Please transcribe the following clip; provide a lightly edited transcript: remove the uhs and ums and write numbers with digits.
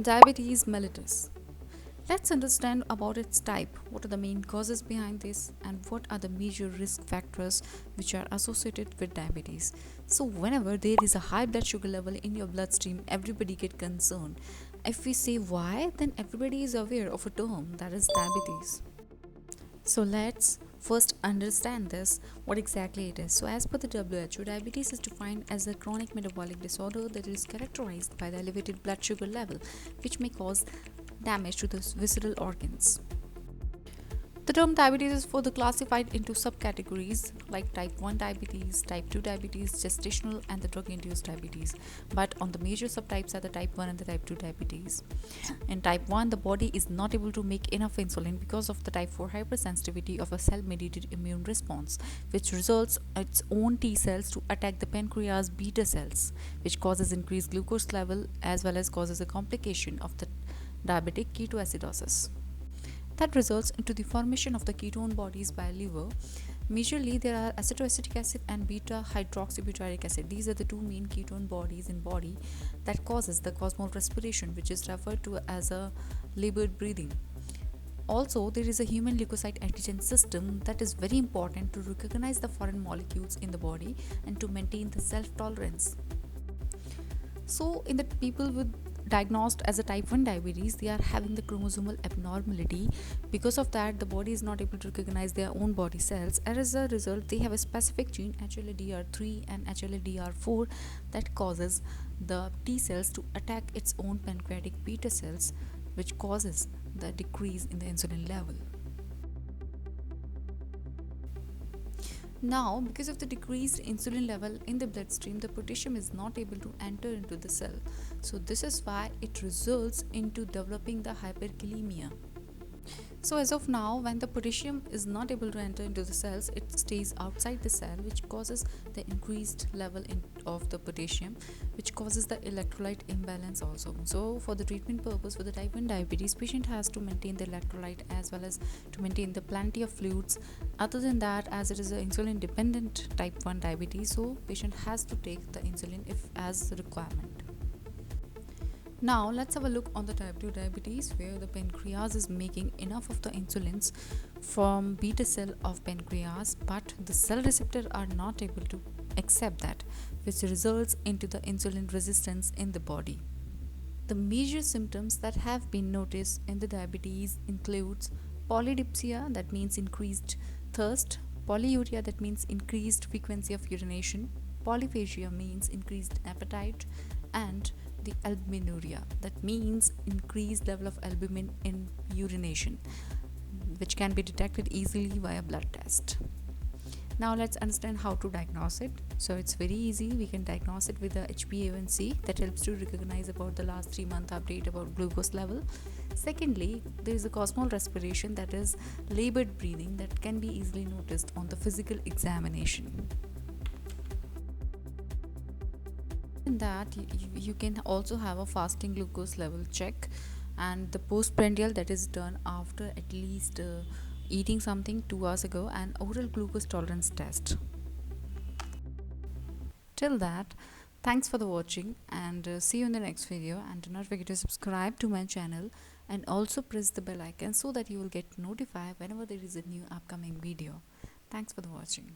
Diabetes mellitus. Let's understand about its type, what are the main causes behind this, and what are the major risk factors which are associated with diabetes. So whenever there is a high blood sugar level in your bloodstream, everybody get concerned. If we say why, then everybody is aware of a term that is diabetes. So let's first understand this, what exactly it is. So as per the WHO, diabetes is defined as a chronic metabolic disorder that is characterized by the elevated blood sugar level, which may cause damage to the visceral organs. The term diabetes is further classified into subcategories like type 1 diabetes, type 2 diabetes, gestational, and the drug-induced diabetes. But on the major subtypes are the type 1 and the type 2 diabetes. In type 1, the body is not able to make enough insulin because of the type 4 hypersensitivity of a cell-mediated immune response, which results its own T cells to attack the pancreas beta cells, which causes increased glucose level as well as causes a complication of the diabetic ketoacidosis that results into the formation of the ketone bodies by liver. Majorly, there are acetoacetic acid and beta hydroxybutyric acid. These are the two main ketone bodies in body that causes the osmolar respiration, which is referred to as a labored breathing. Also, there is a human leukocyte antigen system that is very important to recognize the foreign molecules in the body and to maintain the self-tolerance. So, in the people with diagnosed as a type 1 diabetes, they are having the chromosomal abnormality. Because of that, the body is not able to recognize their own body cells. As a result, they have a specific gene HLA-DR3 and HLA-DR4 that causes the T cells to attack its own pancreatic beta cells, which causes the decrease in the insulin level. Now, because of the decreased insulin level in the bloodstream, the potassium is not able to enter into the cell. So this is why it results into developing the hyperkalemia. So as of now, when the potassium is not able to enter into the cells, it stays outside the cell, which causes the increased level of the potassium, which causes the electrolyte imbalance also. So for the treatment purpose for the type 1 diabetes, patient has to maintain the electrolyte as well as to maintain the plenty of fluids. Other than that, as it is an insulin dependent type 1 diabetes, so patient has to take the insulin if as a requirement. Now let's have a look on the type 2 diabetes, where the pancreas is making enough of the insulins from beta cell of pancreas, but the cell receptor are not able to accept that, which results into the insulin resistance in the body. The major symptoms that have been noticed in the diabetes includes polydipsia, that means increased thirst, polyuria, that means increased frequency of urination, polyphagia means increased appetite, and the albuminuria, that means increased level of albumin in urination, which can be detected easily via blood test. Now let's understand how to diagnose it. So it's very easy. We can diagnose it with the HbA1c that helps to recognize about the last 3-month update about glucose level. Secondly, there is a osmolar respiration, that is labored breathing, that can be easily noticed on the physical examination. In that, you can also have a fasting glucose level check, and the postprandial, that is done after at least eating something 2 hours ago, and oral glucose tolerance test. Till that, thanks for the watching, and see you in the next video. And do not forget to subscribe to my channel and also press the bell icon so that you will get notified whenever there is a new upcoming video. Thanks for the watching.